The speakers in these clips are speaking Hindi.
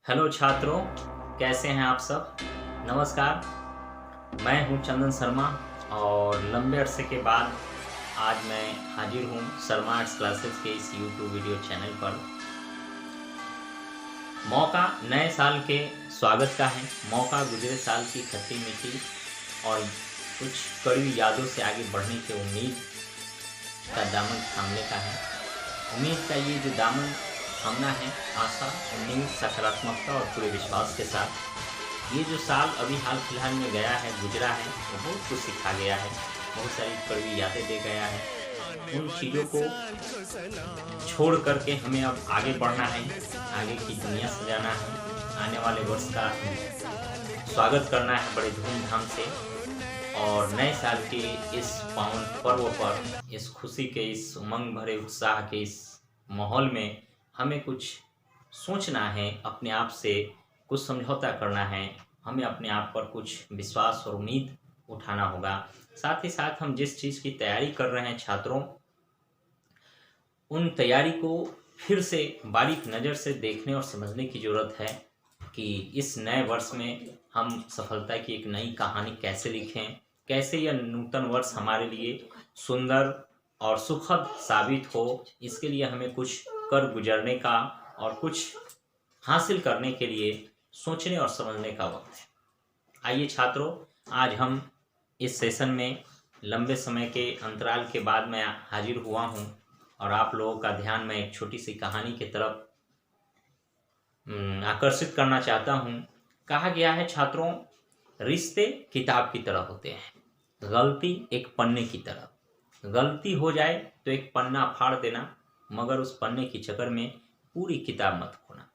हेलो छात्रों, कैसे हैं आप सब। नमस्कार। मैं हूं चंदन शर्मा और लंबे अरसे के बाद आज मैं हाजिर हूं शर्मा आर्ट्स क्लासेस के इस यूट्यूब वीडियो चैनल पर। मौका नए साल के स्वागत का है। मौका गुजरे साल की खट्टी मीठी और कुछ कड़वी यादों से आगे बढ़ने की उम्मीद का दामन थामने का है। उम्मीद का ये जो दामन थामना है, आशा, उम्मीद, सकारात्मकता और पूरे विश्वास के साथ ये जो साल अभी हाल फिलहाल में गया है, गुजरा है, वो बहुत कुछ सिखा गया है, बहुत सारी कड़वी यादें दे गया है। उन चीज़ों को छोड़ करके हमें अब आगे बढ़ना है, आगे की दुनिया सजाना है, आने वाले वर्ष का स्वागत करना है बड़े धूमधाम से। और नए साल के इस पावन पर्व पर, इस खुशी के, इस उमंग भरे उत्साह के इस माहौल में हमें कुछ सोचना है, अपने आप से कुछ समझौता करना है, हमें अपने आप पर कुछ विश्वास और उम्मीद उठाना होगा। साथ ही साथ हम जिस चीज़ की तैयारी कर रहे हैं छात्रों, उन तैयारी को फिर से बारीक नज़र से देखने और समझने की ज़रूरत है कि इस नए वर्ष में हम सफलता की एक नई कहानी कैसे लिखें, कैसे यह नूतन वर्ष हमारे लिए सुंदर और सुखद साबित हो। इसके लिए हमें कुछ कर गुजरने का और कुछ हासिल करने के लिए सोचने और समझने का वक्त है। आइए छात्रों, आज हम इस सेशन में लंबे समय के अंतराल के बाद मैं हाजिर हुआ हूँ और आप लोगों का ध्यान मैं एक छोटी सी कहानी की तरफ आकर्षित करना चाहता हूँ। कहा गया है छात्रों, रिश्ते किताब की तरह होते हैं, गलती एक पन्ने की तरह। गलती हो जाए तो एक पन्ना फाड़ देना, मगर उस पन्ने की चक्कर में पूरी किताब मत खोना।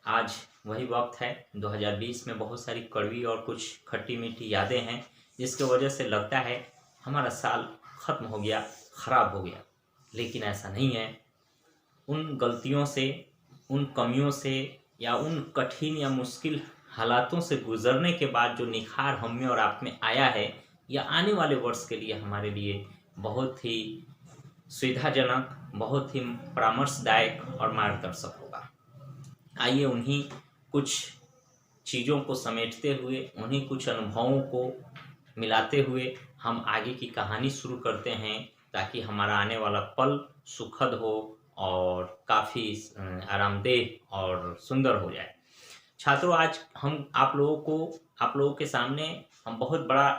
आज वही वक्त है। 2020 में बहुत सारी कड़वी और कुछ खट्टी मीठी यादें हैं, जिसकी वजह से लगता है हमारा साल खत्म हो गया, खराब हो गया। लेकिन ऐसा नहीं है। उन गलतियों से, उन कमियों से या उन कठिन या मुश्किल हालातों से गुजरने के बाद जो निखार हम में और आप में आया है, यह आने वाले वर्ष के लिए हमारे लिए बहुत ही सुविधाजनक, बहुत ही परामर्शदायक और मार्गदर्शक होगा। आइए उन्हीं कुछ चीज़ों को समेटते हुए, उन्हीं कुछ अनुभवों को मिलाते हुए हम आगे की कहानी शुरू करते हैं, ताकि हमारा आने वाला पल सुखद हो और काफ़ी आरामदेह और सुंदर हो जाए। छात्रों, आज हम आप लोगों के सामने हम बहुत बड़ा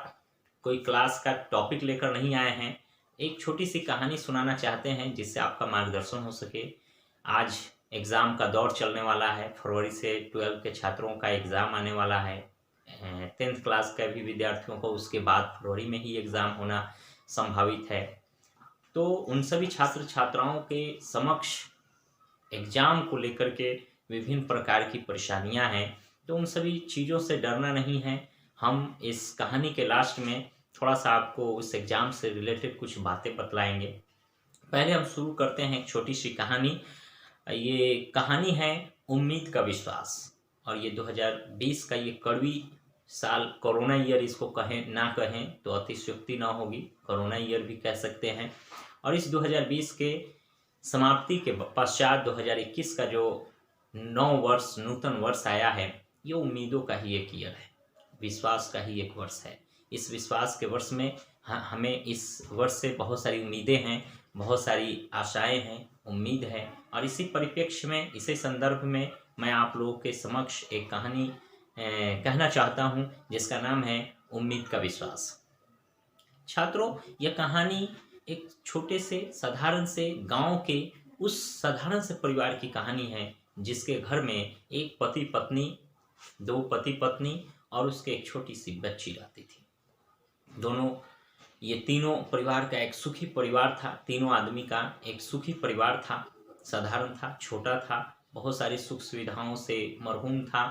कोई क्लास का टॉपिक लेकर नहीं आए हैं। एक छोटी सी कहानी सुनाना चाहते हैं जिससे आपका मार्गदर्शन हो सके। आज एग्ज़ाम का दौर चलने वाला है। फरवरी से 12 के छात्रों का एग्ज़ाम आने वाला है। 10th क्लास के भी विद्यार्थियों को उसके बाद फरवरी में ही एग्ज़ाम होना संभावित है। तो उन सभी छात्र छात्राओं के समक्ष एग्ज़ाम को लेकर के विभिन्न प्रकार की परेशानियां हैं। तो उन सभी चीज़ों से डरना नहीं है। हम इस कहानी के लास्ट में थोड़ा सा आपको उस एग्ज़ाम से रिलेटेड कुछ बातें बतलाएंगे। पहले हम शुरू करते हैं एक छोटी सी कहानी। ये कहानी है उम्मीद का विश्वास। और ये 2020 का ये कड़वी साल, कोरोना ईयर इसको कहें ना कहें तो अतिशयोक्ति ना होगी, कोरोना ईयर भी कह सकते हैं। और इस 2020 के समाप्ति के पश्चात 2021 का जो नूतन वर्ष आया है, ये उम्मीदों का ही एक ईयर है, विश्वास का ही एक वर्ष है। इस विश्वास के वर्ष में हमें इस वर्ष से बहुत सारी उम्मीदें हैं, बहुत सारी आशाएं हैं, उम्मीद है। और इसी परिप्रेक्ष्य में, इसी संदर्भ में मैं आप लोगों के समक्ष एक कहानी कहना चाहता हूं, जिसका नाम है उम्मीद का विश्वास। छात्रों, यह कहानी एक छोटे से साधारण से गांव के उस साधारण से परिवार की कहानी है, जिसके घर में एक पति पत्नी, दो पति पत्नी और उसके एक छोटी सी बच्ची रहती थी। ये तीनों परिवार का एक सुखी परिवार था। तीनों आदमी का एक सुखी परिवार था, साधारण था, छोटा था, बहुत सारी सुख सुविधाओं से मरहूम था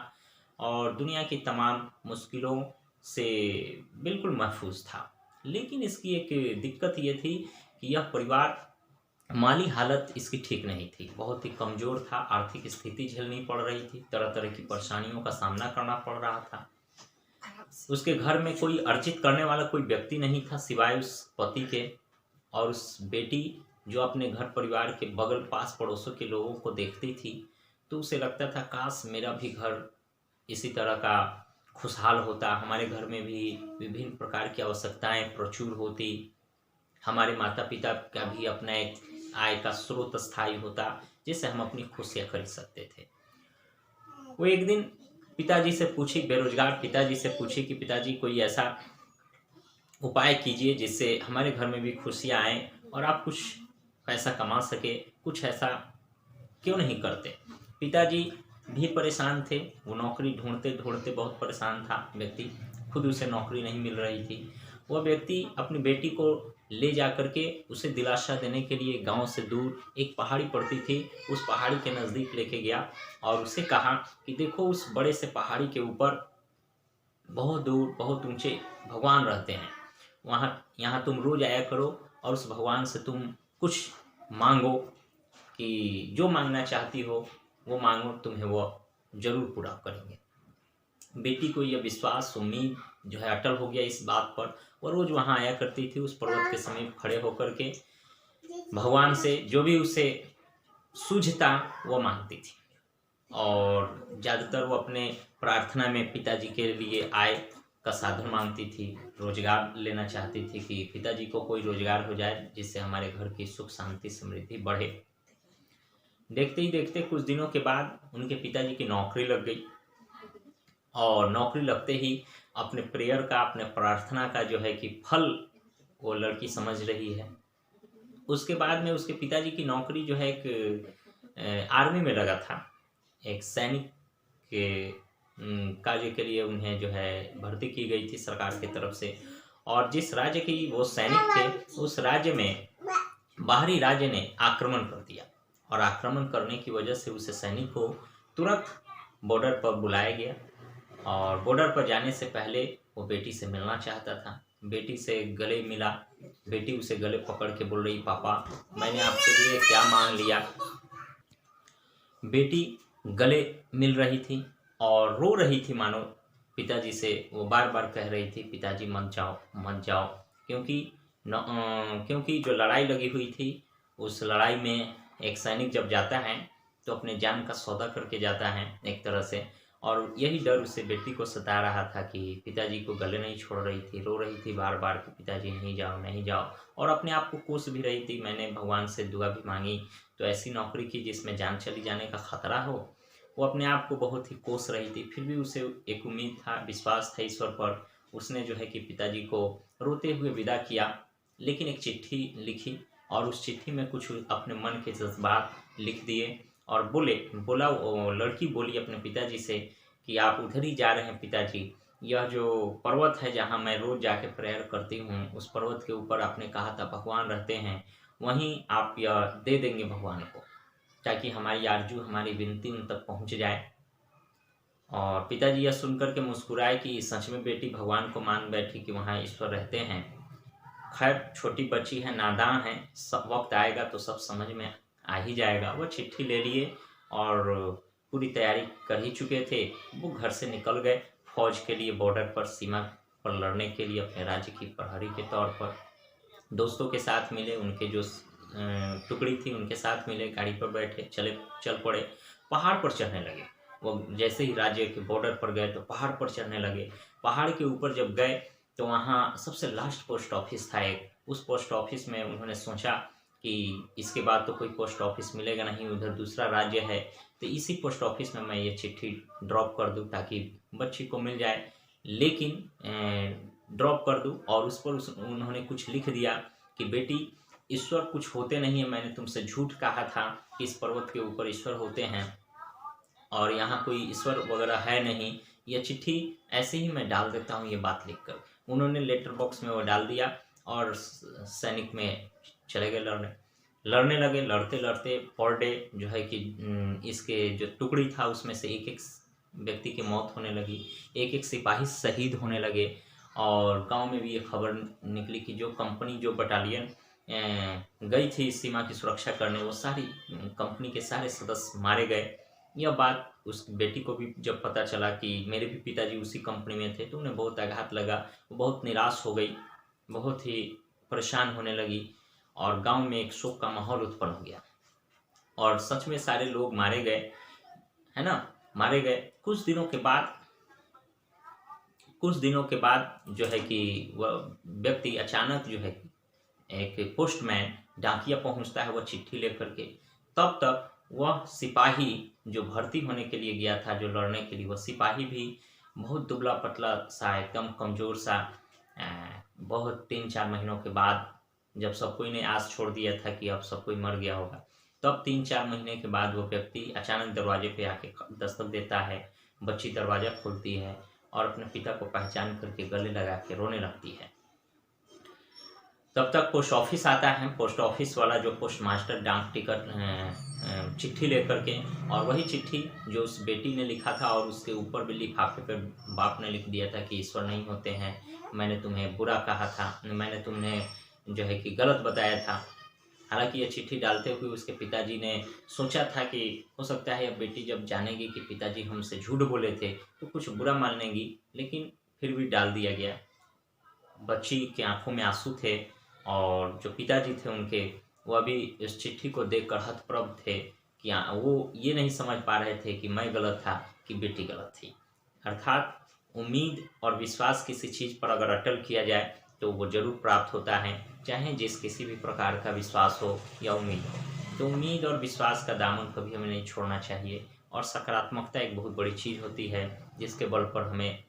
और दुनिया की तमाम मुश्किलों से बिल्कुल महफूज था। लेकिन इसकी एक दिक्कत ये थी कि यह परिवार, माली हालत इसकी ठीक नहीं थी, बहुत ही कमज़ोर था, आर्थिक स्थिति झेलनी पड़ रही थी, तरह तरह की परेशानियों का सामना करना पड़ रहा था। उसके घर में कोई अर्जित करने वाला कोई व्यक्ति नहीं था सिवाय उस पति के और उस बेटी, जो अपने घर परिवार के बगल पास पड़ोसों के लोगों को देखती थी। तो उसे लगता था काश मेरा भी घर इसी तरह का खुशहाल होता, हमारे घर में भी विभिन्न प्रकार की आवश्यकताएं प्रचुर होती, हमारे माता पिता का भी अपना एक आय का स्रोत स्थायी होता जिससे हम अपनी खुशियां खरीद सकते थे। वो एक दिन पिताजी से पूछी, बेरोजगार पिताजी से पूछी कि पिताजी कोई ऐसा उपाय कीजिए जिससे हमारे घर में भी खुशियां आए और आप कुछ पैसा कमा सके, कुछ ऐसा क्यों नहीं करते। पिताजी भी परेशान थे, वो नौकरी ढूंढते ढूंढते बहुत परेशान था व्यक्ति, खुद उसे नौकरी नहीं मिल रही थी। वह व्यक्ति अपनी बेटी को ले जा करके उसे दिलासा देने के लिए गांव से दूर एक पहाड़ी पड़ती थी, उस पहाड़ी के नज़दीक लेके गया और उसे कहा कि देखो उस बड़े से पहाड़ी के ऊपर बहुत दूर बहुत ऊंचे भगवान रहते हैं, वहाँ यहाँ तुम रोज आया करो और उस भगवान से तुम कुछ मांगो कि जो मांगना चाहती हो वो मांगो, तुम्हें वो जरूर पूरा करेंगे। बेटी को यह विश्वास उम्मीद जो है अटल हो गया इस बात पर। वो रोज वहाँ आया करती थी, उस पर्वत के समीप खड़े होकर के भगवान से जो भी उसे सूझता वो मांगती थी और ज़्यादातर वो अपने प्रार्थना में पिताजी के लिए आय का साधन मांगती थी, रोजगार लेना चाहती थी कि पिताजी को कोई रोजगार हो जाए जिससे हमारे घर की सुख शांति समृद्धि बढ़े। देखते ही देखते कुछ दिनों के बाद उनके पिताजी की नौकरी लग गई और नौकरी लगते ही अपने प्रेयर का, अपने प्रार्थना का जो है कि फल वो लड़की समझ रही है। उसके बाद में उसके पिताजी की नौकरी जो है एक आर्मी में लगा था, एक सैनिक के कार्य के लिए उन्हें जो है भर्ती की गई थी सरकार की तरफ से। और जिस राज्य की वो सैनिक थे उस राज्य में बाहरी राज्य ने आक्रमण कर दिया और आक्रमण करने की वजह से उस सैनिक को तुरंत बॉर्डर पर बुलाया गया और बॉर्डर पर जाने से पहले वो बेटी से मिलना चाहता था। बेटी से गले मिला, बेटी उसे गले पकड़ के बोल रही, पापा मैंने आपके लिए क्या मांग लिया। बेटी गले मिल रही थी और रो रही थी, मानो पिताजी से वो बार बार कह रही थी पिताजी मत जाओ मत जाओ, क्योंकि जो लड़ाई लगी हुई थी उस लड़ाई में एक सैनिक जब जाता है तो अपने जान का सौदा करके जाता है एक तरह से, और यही डर उसे बेटी को सता रहा था कि पिताजी को गले नहीं छोड़ रही थी, रो रही थी बार बार कि पिताजी नहीं जाओ नहीं जाओ, और अपने आप को कोस भी रही थी। मैंने भगवान से दुआ भी मांगी तो ऐसी नौकरी की जिसमें जान चली जाने का खतरा हो, वो अपने आप को बहुत ही कोस रही थी। फिर भी उसे एक उम्मीद था, विश्वास था ईश्वर पर। उसने जो है कि पिताजी को रोते हुए विदा किया, लेकिन एक चिट्ठी लिखी और उस चिट्ठी में कुछ अपने मन के जज्बात लिख दिए और बोला वो लड़की बोली अपने पिताजी से कि आप उधर ही जा रहे हैं पिताजी, यह जो पर्वत है जहाँ मैं रोज जाके प्रेयर करती हूँ उस पर्वत के ऊपर आपने कहा था भगवान रहते हैं, वहीं आप यह दे देंगे भगवान को ताकि हमारी आरजू हमारी विनती उन तक पहुँच जाए। और पिताजी यह सुनकर के मुस्कुराए कि सच में बेटी भगवान को मान बैठी कि वहाँ ईश्वर रहते हैं। खैर छोटी बच्ची है, नादान है, सब वक्त आएगा तो सब समझ में आ ही जाएगा। वो चिट्ठी ले लिए और पूरी तैयारी कर ही चुके थे। वो घर से निकल गए फौज के लिए, बॉर्डर पर सीमा पर लड़ने के लिए अपने राज्य की प्रहरी के तौर पर। दोस्तों के साथ मिले, उनके जो टुकड़ी थी उनके साथ मिले, गाड़ी पर बैठे चल पड़े, पहाड़ पर चढ़ने लगे। वो जैसे ही राज्य के बॉर्डर पर गए तो पहाड़ पर चढ़ने लगे। पहाड़ के ऊपर जब गए तो वहाँ सबसे लास्ट पोस्ट ऑफिस था एक। उस पोस्ट ऑफिस में उन्होंने सोचा कि इसके बाद तो कोई पोस्ट ऑफिस मिलेगा नहीं, उधर दूसरा राज्य है, तो इसी पोस्ट ऑफिस में मैं ये चिट्ठी ड्रॉप कर दूं ताकि बच्ची को मिल जाए। लेकिन ड्रॉप कर दूं और उस पर उन्होंने कुछ लिख दिया कि बेटी ईश्वर कुछ होते नहीं है, मैंने तुमसे झूठ कहा था कि इस पर्वत के ऊपर ईश्वर होते हैं और यहाँ कोई ईश्वर वगैरह है नहीं, यह चिट्ठी ऐसे ही मैं डाल देता हूँ ये बात लिखकर। उन्होंने लेटर बॉक्स में वो डाल दिया और सैनिक में चले गए लड़ने लगे। लड़ते लड़ते पर डे जो है कि इसके जो टुकड़ी था उसमें से एक एक व्यक्ति की मौत होने लगी, एक एक सिपाही शहीद होने लगे। और गांव में भी ये खबर निकली कि जो कंपनी जो बटालियन गई थी सीमा की सुरक्षा करने, वो सारी कंपनी के सारे सदस्य मारे गए। यह बात उस बेटी को भी जब पता चला कि मेरे भी पिताजी उसी कंपनी में थे तो उन्हें बहुत आघात लगा, वो बहुत निराश हो गई, बहुत ही परेशान होने लगी और गांव में एक शोक का माहौल उत्पन्न हो गया। और सच में सारे लोग मारे गए। है ना, मारे गए। कुछ दिनों के बाद जो है कि वह व्यक्ति अचानक जो है एक पोस्टमैन डाकिया पहुंचता है वह चिट्ठी लेकर के। तब तक वह सिपाही जो भर्ती होने के लिए गया था, जो लड़ने के लिए, वह सिपाही भी बहुत दुबला पतला सा, एकदम कमज़ोर सा, बहुत 3-4 महीनों के बाद, जब सब कोई ने आस छोड़ दिया था कि अब सब कोई मर गया होगा, तब 3-4 महीने के बाद वो व्यक्ति अचानक दरवाजे पे आके दस्तक देता है। बच्ची दरवाज़ा खोलती है और अपने पिता को पहचान करके गले लगा के रोने लगती है। तब तक पोस्ट ऑफिस आता है। पोस्ट ऑफिस वाला जो पोस्ट मास्टर डाक टिकट चिट्ठी लेकर के, और वही चिट्ठी जो उस बेटी ने लिखा था, और उसके ऊपर भी लिफाफे पे बाप ने लिख दिया था कि ईश्वर नहीं होते हैं, मैंने तुम्हें बुरा कहा था, मैंने तुम्हें जो है कि गलत बताया था। हालांकि ये चिट्ठी डालते हुए उसके पिताजी ने सोचा था कि हो सकता है अब बेटी जब जानेगी कि पिताजी हमसे झूठ बोले थे तो कुछ बुरा मान लेंगी, लेकिन फिर भी डाल दिया गया। बच्ची की आंखों में आंसू थे, और जो पिताजी थे उनके, वह भी इस चिट्ठी को देखकर हतप्रभ थे कि वो ये नहीं समझ पा रहे थे कि मैं गलत था कि बेटी गलत थी। अर्थात उम्मीद और विश्वास किसी चीज़ पर अगर अटल किया जाए तो वो जरूर प्राप्त होता है, चाहे किसी भी प्रकार का विश्वास हो या उम्मीद हो। तो उम्मीद और विश्वास का दामन कभी हमें नहीं छोड़ना चाहिए, और सकारात्मकता एक बहुत बड़ी चीज़ होती है जिसके बल पर हमें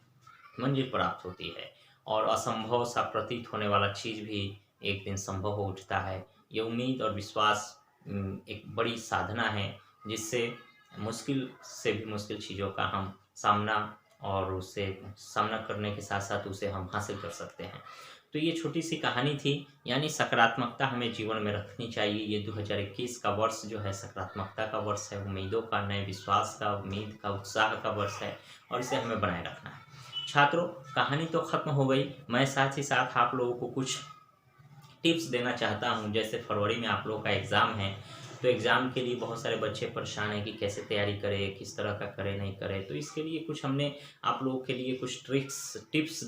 मंजिल प्राप्त होती है, और असंभव सा प्रतीत होने वाला चीज़ भी एक दिन संभव हो उठता है। ये उम्मीद और विश्वास एक बड़ी साधना है जिससे मुश्किल से भी मुश्किल चीज़ों का हम सामना, और उससे सामना करने के साथ साथ उसे हम हासिल कर सकते हैं। तो ये छोटी सी कहानी थी, यानी सकारात्मकता हमें जीवन में रखनी चाहिए। ये 2021 का वर्ष जो है सकारात्मकता का वर्ष है, उम्मीदों का, नए विश्वास का, उम्मीद का, उत्साह का वर्ष है, और इसे हमें बनाए रखना है। छात्रों, कहानी तो ख़त्म हो गई, मैं साथ ही साथ आप लोगों को कुछ टिप्स देना चाहता हूं। जैसे फरवरी में आप लोगों का एग्ज़ाम है, तो एग्ज़ाम के लिए बहुत सारे बच्चे परेशान हैं कि कैसे तैयारी करें, किस तरह का करें, नहीं करें। तो इसके लिए कुछ हमने आप लोगों के लिए कुछ टिप्स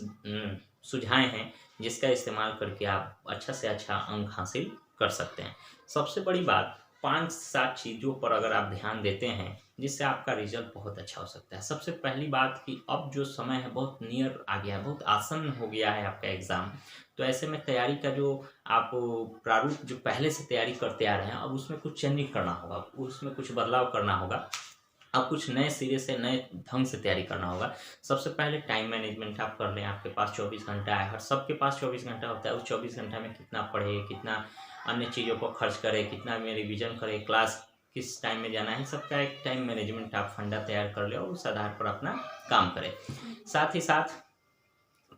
सुझाए हैं, जिसका इस्तेमाल करके आप अच्छा से अच्छा अंक हासिल कर सकते हैं। सबसे बड़ी बात, 5-7 चीज़ों पर अगर आप ध्यान देते हैं, जिससे आपका रिजल्ट बहुत अच्छा हो सकता है। सबसे पहली बात कि अब जो समय है बहुत नियर आ गया है, बहुत आसन हो गया है आपका एग्ज़ाम। तो ऐसे में तैयारी का जो आप प्रारूप जो पहले से तैयारी करते आ रहे हैं, अब उसमें कुछ चेंजिंग करना होगा, उसमें कुछ बदलाव करना होगा। अब कुछ नए सिरे से, नए ढंग से तैयारी करना होगा। सबसे पहले टाइम मैनेजमेंट आप कर लें। आपके पास 24 घंटा है, हर सबके पास 24 घंटा होता है। उस 24 घंटा में कितना पढ़े, कितना अन्य चीज़ों पर खर्च करें, कितना में रिविज़न करें, क्लास किस टाइम में जाना है, सबका एक टाइम मैनेजमेंट आप फंडा तैयार कर ले और उस आधार पर अपना काम करें। साथ ही साथ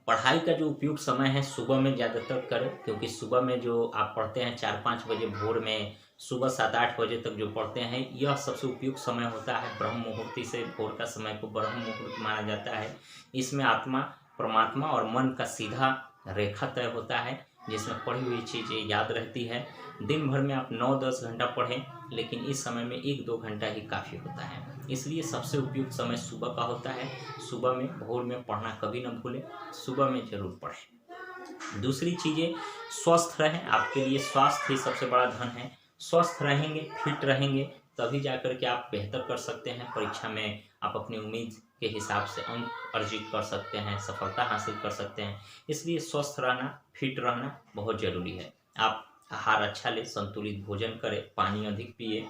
पढ़ाई का जो उपयुक्त समय है सुबह में ज़्यादातर करें, क्योंकि सुबह में जो आप पढ़ते हैं 4-5 बजे भोर में, सुबह 7-8 बजे तक जो पढ़ते हैं, यह सबसे उपयुक्त समय होता है। ब्रह्म मुहूर्ति से भोर का समय को ब्रह्म मुहूर्त माना जाता है। इसमें आत्मा, परमात्मा और मन का सीधा रेखा तय होता है, जिसमें पढ़ी हुई चीज़ें याद रहती है। दिन भर में आप 9-10 घंटा पढ़ें, लेकिन इस समय में 1-2 घंटा ही काफ़ी होता है। इसलिए सबसे उपयुक्त समय सुबह का होता है। सुबह में, भोर में पढ़ना कभी न भूलें, सुबह में ज़रूर पढ़ें। दूसरी चीज़ें, स्वस्थ रहें। आपके लिए स्वास्थ्य ही सबसे बड़ा धन है। स्वस्थ रहेंगे, फिट रहेंगे, तभी जाकर के आप बेहतर कर सकते हैं। परीक्षा में आप अपनी उम्मीद के हिसाब से अंक अर्जित कर सकते हैं, सफलता हासिल कर सकते हैं। इसलिए स्वस्थ रहना, फिट रहना बहुत ज़रूरी है। आप आहार अच्छा लें, संतुलित भोजन करें, पानी अधिक पिए,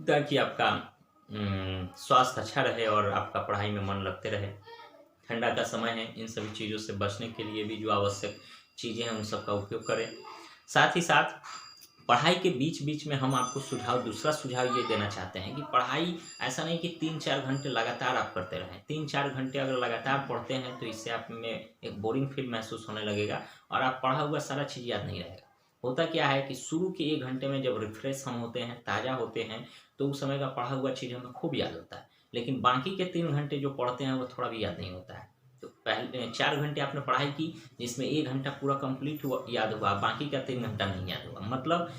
ताकि आपका स्वास्थ्य अच्छा रहे और आपका पढ़ाई में मन लगते रहे। ठंडा का समय है, इन सभी चीज़ों से बचने के लिए भी जो आवश्यक चीज़ें हैं उन सब का उपयोग करें। साथ ही साथ पढ़ाई के बीच बीच में हम आपको दूसरा सुझाव ये देना चाहते हैं कि पढ़ाई ऐसा नहीं कि 3-4 घंटे लगातार आप करते रहें। 3-4 घंटे अगर लगातार पढ़ते हैं तो इससे आप में एक बोरिंग फील महसूस होने लगेगा, और आप पढ़ा हुआ सारा चीज़ याद नहीं रहेगा। होता क्या है कि शुरू के 1 घंटे में जब रिफ्रेश हम होते हैं, ताज़ा होते हैं, तो उस समय का पढ़ा हुआ चीज़ हमें खूब याद होता है। लेकिन बाकी के 3 घंटे जो पढ़ते हैं वो थोड़ा भी याद नहीं होता है। तो पहले 4 घंटे आपने पढ़ाई की, जिसमें 1 घंटा पूरा कंप्लीट हुआ, याद हुआ, बाकी का 3 घंटा नहीं याद हुआ। मतलब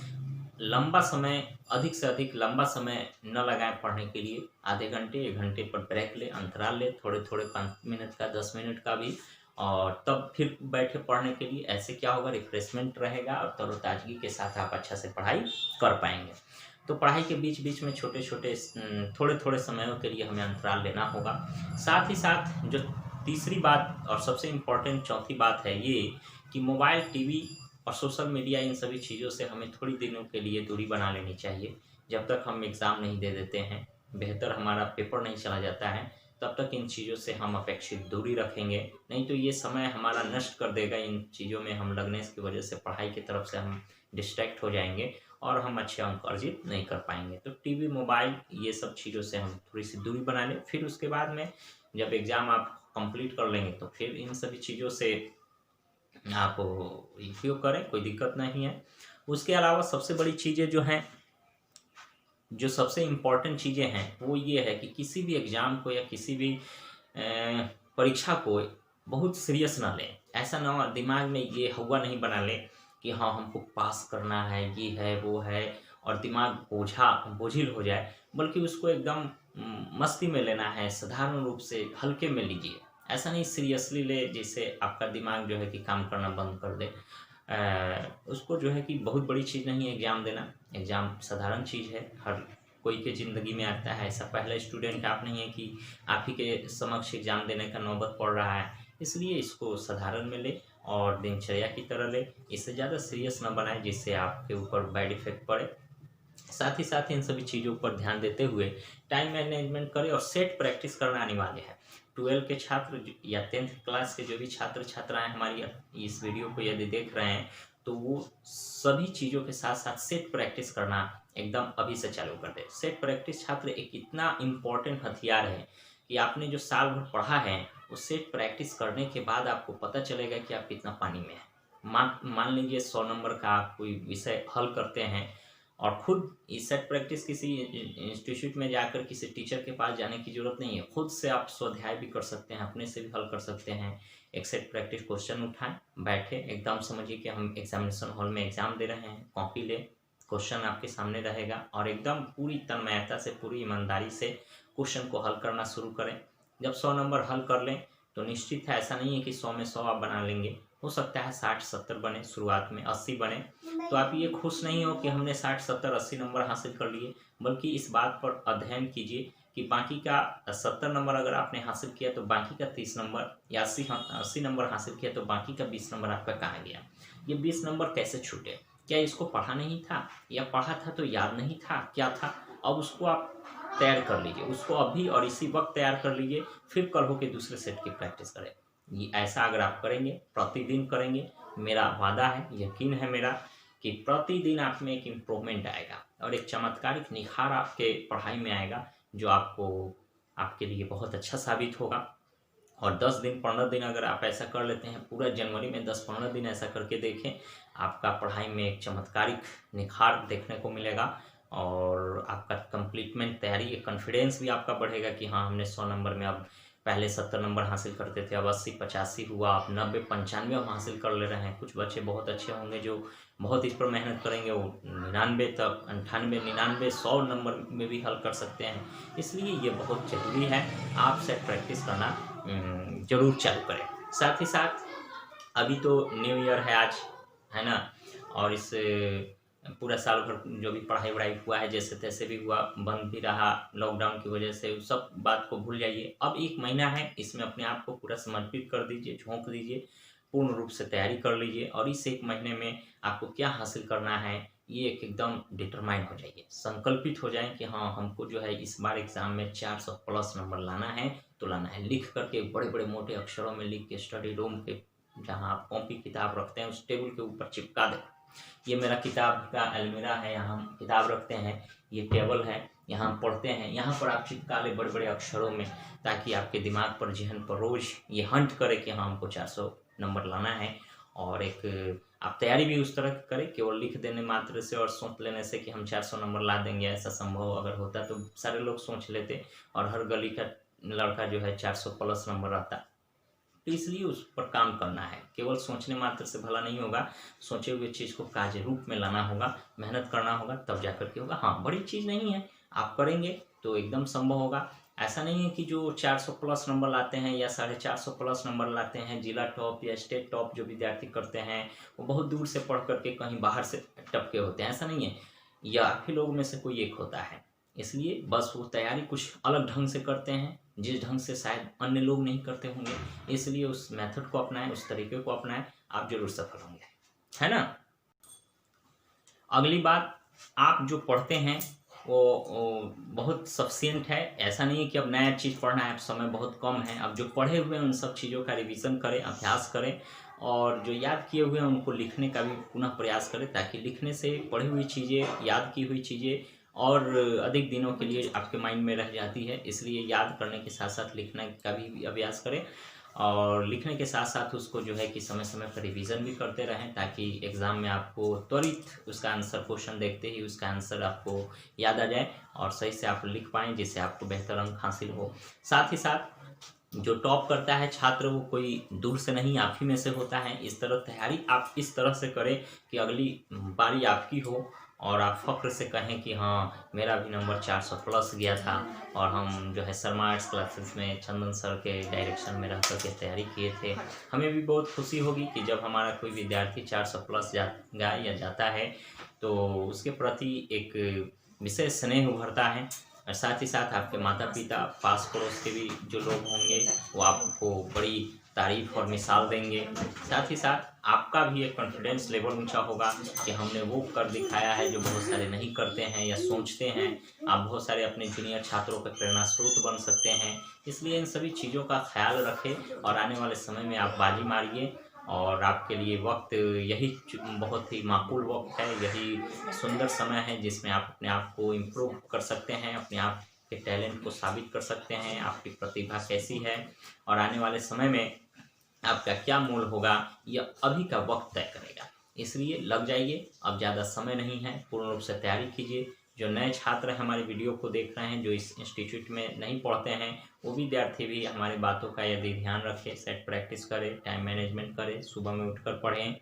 लंबा समय, अधिक से अधिक लंबा समय न लगाएं पढ़ने के लिए। आधे घंटे, 1 घंटे पर ब्रेक ले, अंतराल ले, थोड़े 5 मिनट का, 10 मिनट का भी, और तब फिर बैठे पढ़ने के लिए। ऐसे क्या होगा, रिफ्रेशमेंट रहेगा और तरोताजगी के साथ आप अच्छा से पढ़ाई कर पाएंगे। तो पढ़ाई के बीच बीच में छोटे छोटे थोड़े थोड़े समयों के लिए हमें अंतराल लेना होगा। साथ ही साथ जो तीसरी बात और सबसे इम्पोर्टेंट चौथी बात है ये कि मोबाइल, टीवी और सोशल मीडिया, इन सभी चीज़ों से हमें थोड़ी दिनों के लिए दूरी बना लेनी चाहिए। जब तक हम एग्ज़ाम नहीं दे देते हैं, बेहतर हमारा पेपर नहीं चला जाता है, तब तक इन चीज़ों से हम अपेक्षित दूरी रखेंगे। नहीं तो ये समय हमारा नष्ट कर देगा। इन चीज़ों में हम लगने की वजह से पढ़ाई की तरफ से हम डिस्ट्रैक्ट हो जाएंगे और हम अच्छे अंक अर्जित नहीं कर पाएंगे। तो टीवी, मोबाइल, ये सब चीज़ों से हम थोड़ी सी दूरी बना लें। फिर उसके बाद में जब एग्ज़ाम आप कंप्लीट कर लेंगे तो फिर इन सभी चीज़ों से आप उपयोग करें, कोई दिक्कत नहीं है। उसके अलावा सबसे बड़ी चीज़ें जो हैं, जो सबसे इम्पोर्टेंट चीज़ें हैं वो ये है कि किसी भी एग्ज़ाम को या किसी भी परीक्षा को बहुत सीरियस ना लें। ऐसा ना हो दिमाग में ये हवा नहीं बना लें कि हाँ हमको पास करना है, ये है वो है, और दिमाग बोझिल हो जाए, बल्कि उसको एकदम मस्ती में लेना है, साधारण रूप से हल्के में लीजिए। ऐसा नहीं सीरियसली ले जिससे आपका दिमाग जो है कि काम करना बंद कर दे। उसको जो है कि बहुत बड़ी चीज़ नहीं है एग्ज़ाम देना। एग्ज़ाम साधारण चीज़ है, हर कोई के ज़िंदगी में आता है। ऐसा पहला स्टूडेंट आप नहीं है कि आप ही के समक्ष एग्ज़ाम देने का नौबत पड़ रहा है। इसलिए इसको साधारण में ले और दिनचर्या की तरह ले, इससे ज़्यादा सीरियस ना बनाएं जिससे आपके ऊपर बैड इफ़ेक्ट पड़े। साथ ही साथ इन सभी चीज़ों पर ध्यान देते हुए टाइम मैनेजमेंट करें और सेट प्रैक्टिस करना अनिवार्य है। 12 के छात्र या 10th क्लास के जो भी छात्र छात्राएं हमारी इस वीडियो को यदि देख रहे हैं, तो वो सभी चीज़ों के साथ साथ सेट प्रैक्टिस करना एकदम अभी से चालू कर दे। सेट प्रैक्टिस छात्र एक इतना इम्पोर्टेंट हथियार है कि आपने जो साल भर पढ़ा है, वो सेट प्रैक्टिस करने के बाद आपको पता चलेगा कि आप कितना पानी में हैं। मान लीजिए 100 नंबर का आप कोई विषय हल करते हैं और खुद इस सेट प्रैक्टिस किसी इंस्टीट्यूट में जाकर किसी टीचर के पास जाने की ज़रूरत नहीं है। खुद से आप स्वाध्याय भी कर सकते हैं, अपने से भी हल कर सकते हैं। एक सेट प्रैक्टिस क्वेश्चन उठाएं, बैठे, एकदम समझिए कि हम एग्जामिनेशन हॉल में एग्ज़ाम दे रहे हैं। कॉपी लें, क्वेश्चन आपके सामने रहेगा और एकदम पूरी तन्मयता से, पूरी ईमानदारी से क्वेश्चन को हल करना शुरू करें। जब 100 नंबर हल कर लें तो निश्चित है, ऐसा नहीं है कि 100 में 100 आप बना लेंगे। हो सकता है 60-70 बने, शुरुआत में 80 बने। तो आप ये खुश नहीं हो कि हमने 60-70-80 नंबर हासिल कर लिए, बल्कि इस बात पर अध्ययन कीजिए कि बाकी का 70 नंबर अगर आपने हासिल किया तो बाकी का 30 नंबर, या 80 नंबर हासिल किया तो बाकी का 20 नंबर आपका कहाँ गया। ये 20 नंबर कैसे छूटे? क्या इसको पढ़ा नहीं था, या पढ़ा था तो याद नहीं था, क्या था? अब उसको आप तैयार कर लीजिए, उसको अभी और इसी वक्त तैयार कर लीजिए, फिर कल हो के दूसरे सेट की प्रैक्टिस करें। ये ऐसा अगर आप करेंगे, प्रतिदिन करेंगे, मेरा वादा है, यकीन है मेरा कि प्रतिदिन आप में एक इम्प्रूवमेंट आएगा और एक चमत्कारिक निखार आपके पढ़ाई में आएगा, जो आपके लिए बहुत अच्छा साबित होगा। और 10 दिन 15 दिन अगर आप ऐसा कर लेते हैं, पूरा जनवरी में 10-15 दिन ऐसा करके देखें, आपका पढ़ाई में एक चमत्कारिक निखार देखने को मिलेगा और आपका कंप्लीटमेंट तैयारी, एक कॉन्फिडेंस भी आपका बढ़ेगा कि हाँ हमने 100 नंबर में, अब पहले 70 नंबर हासिल करते थे, अब 80-85 हुआ, अब 90-95 हम हासिल कर ले रहे हैं। कुछ बच्चे बहुत अच्छे होंगे जो बहुत इस पर मेहनत करेंगे, वो 99 तक, 98-99 100 नंबर में भी हल कर सकते हैं। इसलिए ये बहुत ज़रूरी है, आप सेट प्रैक्टिस करना ज़रूर चालू करें। साथ ही साथ अभी तो न्यू ईयर है आज, है ना, और इस पूरा साल भर जो भी पढ़ाई वढ़ाई हुआ है, जैसे तैसे भी हुआ, बंद भी रहा लॉकडाउन की वजह से, उस सब बात को भूल जाइए। अब 1 महीना है, इसमें अपने आप को पूरा समर्पित कर दीजिए, झोंक दीजिए, पूर्ण रूप से तैयारी कर लीजिए और इस 1 महीने में आपको क्या हासिल करना है, ये एकदम डिटरमाइन हो जाइए, संकल्पित हो जाएं कि हाँ हमको जो है इस बार एग्ज़ाम में 400 प्लस नंबर लाना है तो लाना है। लिख करके बड़े बड़े मोटे अक्षरों में लिख के स्टडी रूम के, जहाँ आप कॉपी किताब रखते हैं, उस टेबल के ऊपर चिपका दें। ये मेरा किताब का अलमीरा है, यहाँ हम किताब रखते हैं, ये टेबल है, यहाँ हम पढ़ते हैं, यहाँ पर आप चिपका ले बड़े बड़े अक्षरों में, ताकि आपके दिमाग पर, जहन पर रोज़ ये हंट करे कि हाँ हमको 400 नंबर लाना है। और एक आप तैयारी भी उस तरह की करें, केवल लिख देने मात्र से और सोच लेने से कि हम 400 नंबर ला देंगे, ऐसा संभव अगर होता तो सारे लोग सोच लेते और हर गली का लड़का जो है 400 प्लस नंबर रहता। तो इसलिए उस पर काम करना है, केवल सोचने मात्र से भला नहीं होगा, सोचे हुए चीज़ को कार्य रूप में लाना होगा, मेहनत करना होगा, तब जाकर के होगा। हाँ, बड़ी चीज़ नहीं है, आप करेंगे तो एकदम संभव होगा। ऐसा नहीं है कि जो 400 प्लस नंबर लाते हैं या 450 प्लस नंबर लाते हैं, जिला टॉप या स्टेट टॉप जो विद्यार्थी करते हैं, वो बहुत दूर से पढ़ करके कहीं बाहर से टपके होते हैं, ऐसा नहीं है। या आप ही लोगों में से कोई एक होता है। इसलिए बस वो तैयारी कुछ अलग ढंग से करते हैं, जिस ढंग से शायद अन्य लोग नहीं करते होंगे। इसलिए उस मेथड को अपनाएं, उस तरीके को अपनाएं, आप जरूर सफल होंगे, है ना। अगली बात, आप जो पढ़ते हैं वो बहुत सफिशिएंट है। ऐसा नहीं है कि अब नया चीज़ पढ़ना है, अब समय बहुत कम है। अब जो पढ़े हुए हैं उन सब चीज़ों का रिवीजन करें, अभ्यास करें, और जो याद किए हुए हैं उनको लिखने का भी पुनः प्रयास करें, ताकि लिखने से पढ़ी हुई चीज़ें, याद की हुई चीज़ें और अधिक दिनों के लिए आपके माइंड में रह जाती है। इसलिए याद करने के साथ साथ लिखने का भी अभ्यास करें, और लिखने के साथ साथ उसको जो है कि समय समय पर रिवीजन भी करते रहें, ताकि एग्ज़ाम में आपको त्वरित उसका आंसर, क्वेश्चन देखते ही उसका आंसर आपको याद आ जाए और सही से आप लिख पाएँ, जिससे आपको बेहतर अंक हासिल हो। साथ ही साथ जो टॉप करता है छात्र, वो कोई दूर से नहीं, आप ही में से होता है। इस तरह तैयारी आप इस तरह से करें कि अगली बारी आपकी हो और आप फ़ख्र से कहें कि हाँ, मेरा भी नंबर 400 प्लस गया था, और हम जो है शर्मा आर्ट्स क्लासेस में चंदन सर के डायरेक्शन में रह कर के तैयारी किए थे। हमें भी बहुत खुशी होगी कि जब हमारा कोई विद्यार्थी 400 प्लस जाता है, तो उसके प्रति एक विशेष स्नेह उभरता है। और साथ ही साथ आपके माता पिता, पास पड़ोस के भी जो लोग होंगे, वो आपको बड़ी तारीफ और मिसाल देंगे। साथ ही साथ आपका भी एक कॉन्फिडेंस लेवल ऊंचा होगा कि हमने वो कर दिखाया है जो बहुत सारे नहीं करते हैं या सोचते हैं। आप बहुत सारे अपने जूनियर छात्रों के प्रेरणा स्रोत बन सकते हैं। इसलिए इन सभी चीज़ों का ख्याल रखें और आने वाले समय में आप बाजी मारिए, और आपके लिए वक्त यही बहुत ही माकूल वक्त है, यही सुंदर समय है जिसमें आप अपने आप को इम्प्रूव कर सकते हैं, अपने आप के टैलेंट को साबित कर सकते हैं, आपकी प्रतिभा कैसी है और आने वाले समय में आपका क्या मोल होगा, यह अभी का वक्त तय करेगा। इसलिए लग जाइए, अब ज़्यादा समय नहीं है, पूर्ण रूप से तैयारी कीजिए। जो नए छात्र हमारे वीडियो को देख रहे हैं, जो इस इंस्टीट्यूट में नहीं पढ़ते हैं, वो विद्यार्थी भी हमारी बातों का यदि ध्यान रखें, सेट प्रैक्टिस करें, टाइम मैनेजमेंट करें, सुबह में उठकर पढ़ें,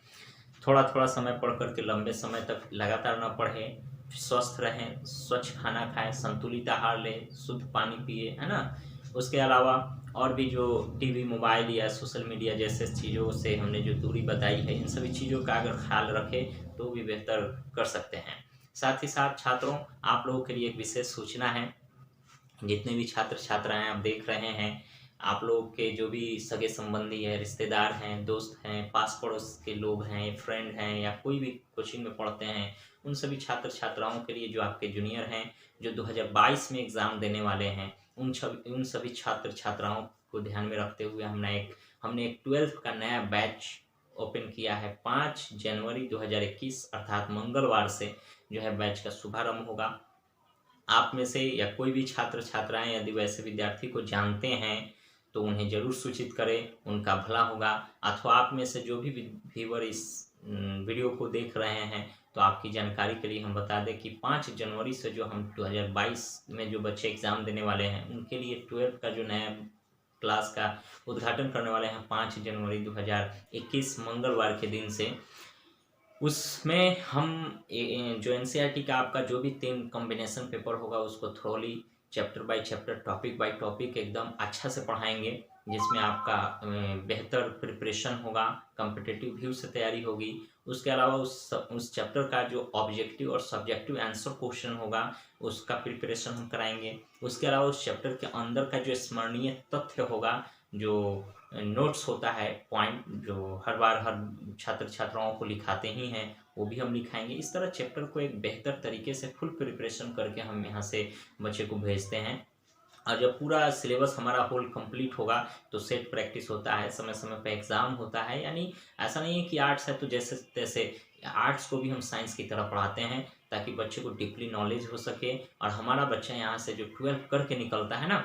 थोड़ा थोड़ा समय पढ़ करके लंबे समय तक लगातार न पढ़ें, स्वस्थ रहें, स्वच्छ खाना खाएं, संतुलित आहार लें, शुद्ध पानी पिए, है ना। उसके अलावा और भी जो टीवी, मोबाइल या सोशल मीडिया जैसे चीज़ों से हमने जो दूरी बताई है, इन सभी चीज़ों का अगर ख्याल रखें तो भी बेहतर कर सकते हैं। साथ ही साथ छात्रों, आप लोगों के लिए एक विशेष सूचना है। जितने भी छात्र छात्राएं आप देख रहे हैं, आप लोग के जो भी सगे संबंधी है, रिश्तेदार हैं, दोस्त हैं, पास पड़ोस के लोग हैं, फ्रेंड हैं, या कोई भी कोचिंग में पढ़ते हैं, उन सभी छात्र छात्राओं के लिए, जो आपके जूनियर हैं, जो 2022 में एग्ज़ाम देने वाले हैं, उन सभी छात्र छात्राओं को ध्यान में रखते हुए हमने एक 12th का नया बैच ओपन किया है। 5 जनवरी 2021 अर्थात मंगलवार से जो है बैच का शुभारंभ होगा। आप में से या कोई भी छात्र छात्राएं यदि वैसे विद्यार्थी को जानते हैं तो उन्हें जरूर सूचित करें, उनका भला होगा। अथवा आप में से जो भी व्यूअर इस वीडियो को देख रहे हैं, तो आपकी जानकारी के लिए हम बता दें कि 5 जनवरी से जो हम 2022 में जो बच्चे एग्ज़ाम देने वाले हैं, उनके लिए 12th का जो नया क्लास का उद्घाटन करने वाले हैं 5 जनवरी 2021 मंगलवार के दिन से। उसमें हम जो एनसीईआरटी का आपका जो भी 3 कॉम्बिनेशन पेपर होगा, उसको thoroughly chapter by chapter, topic by topic एकदम अच्छा से पढ़ाएंगे, जिसमें आपका बेहतर प्रिपरेशन होगा, कॉम्पिटिटिव व्यू से तैयारी होगी। उसके अलावा उस चैप्टर का जो ऑब्जेक्टिव और सब्जेक्टिव आंसर क्वेश्चन होगा, उसका प्रिपरेशन हम कराएंगे। उसके अलावा उस चैप्टर के अंदर का जो स्मरणीय तथ्य होगा, जो नोट्स होता है, पॉइंट जो हर बार हर छात्र छात्राओं को लिखाते ही हैं, वो भी हम लिखाएंगे। इस तरह चैप्टर को एक बेहतर तरीके से फुल प्रिपरेशन करके हम यहाँ से बच्चे को भेजते हैं। और जब पूरा सिलेबस हमारा होल कंप्लीट होगा तो सेट प्रैक्टिस होता है, समय समय पे एग्ज़ाम होता है। यानी ऐसा नहीं है कि आर्ट्स है तो जैसे तैसे, आर्ट्स को भी हम साइंस की तरह पढ़ाते हैं, ताकि बच्चे को डीपली नॉलेज हो सके। और हमारा बच्चा यहाँ से जो 12th करके निकलता है ना,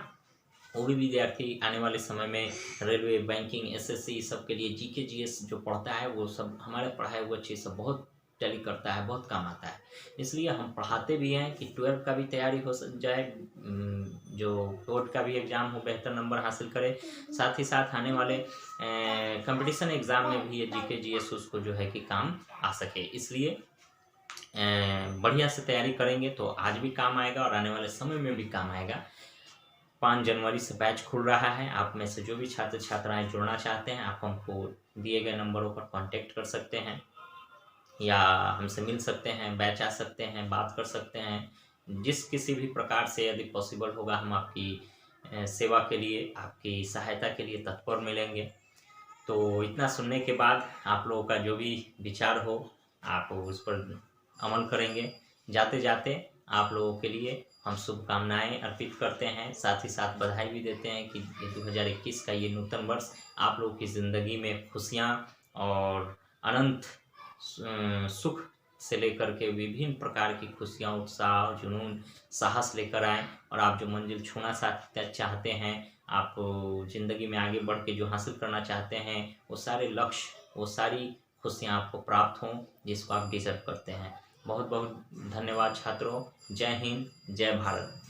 वो भी विद्यार्थी आने वाले समय में रेलवे, बैंकिंग, एसएससी सब के लिए जीके जीएस जो पढ़ता है, वो सब हमारे पढ़ाए हुए चीज़ सब बहुत टैली करता है, बहुत काम आता है। इसलिए हम पढ़ाते भी हैं कि 12th का भी तैयारी हो जाए, जो बोर्ड का भी एग्ज़ाम हो, बेहतर नंबर हासिल करे। साथ ही साथ आने वाले कंपटीशन एग्ज़ाम में भी ये जीके जीएस उसको जो है कि काम आ सके। इसलिए बढ़िया से तैयारी करेंगे तो आज भी काम आएगा और आने वाले समय में भी काम आएगा। 5 जनवरी से बैच खुल रहा है। आप में से जो भी छात्र छात्राएं जुड़ना चाहते हैं, आप हमको दिए गए नंबरों पर कांटेक्ट कर सकते हैं। या हमसे मिल सकते हैं, बैच आ सकते हैं, बात कर सकते हैं। जिस किसी भी प्रकार से यदि पॉसिबल होगा हम आपकी सेवा के लिए, आपकी सहायता के लिए तत्पर मिलेंगे। तो इतना सुनने के बाद आप लोगों का जो भी विचार हो आप उस पर अमल करेंगे। जाते जाते आप लोगों के लिए हम शुभकामनाएं अर्पित करते हैं, साथ ही साथ बधाई भी देते हैं कि ये 2021 का ये नूतन वर्ष आप लोगों की ज़िंदगी में खुशियाँ और अनंत सुख से लेकर के विभिन्न प्रकार की खुशियाँ, उत्साह, जुनून, साहस लेकर आएँ और आप जो मंजिल छूना चाहते हैं, आप ज़िंदगी में आगे बढ़ के जो हासिल करना चाहते हैं, वो सारे लक्ष्य, वो सारी खुशियाँ आपको प्राप्त हों जिसको आप डिज़र्व करते हैं। बहुत बहुत धन्यवाद छात्रों। जय हिंद, जय भारत।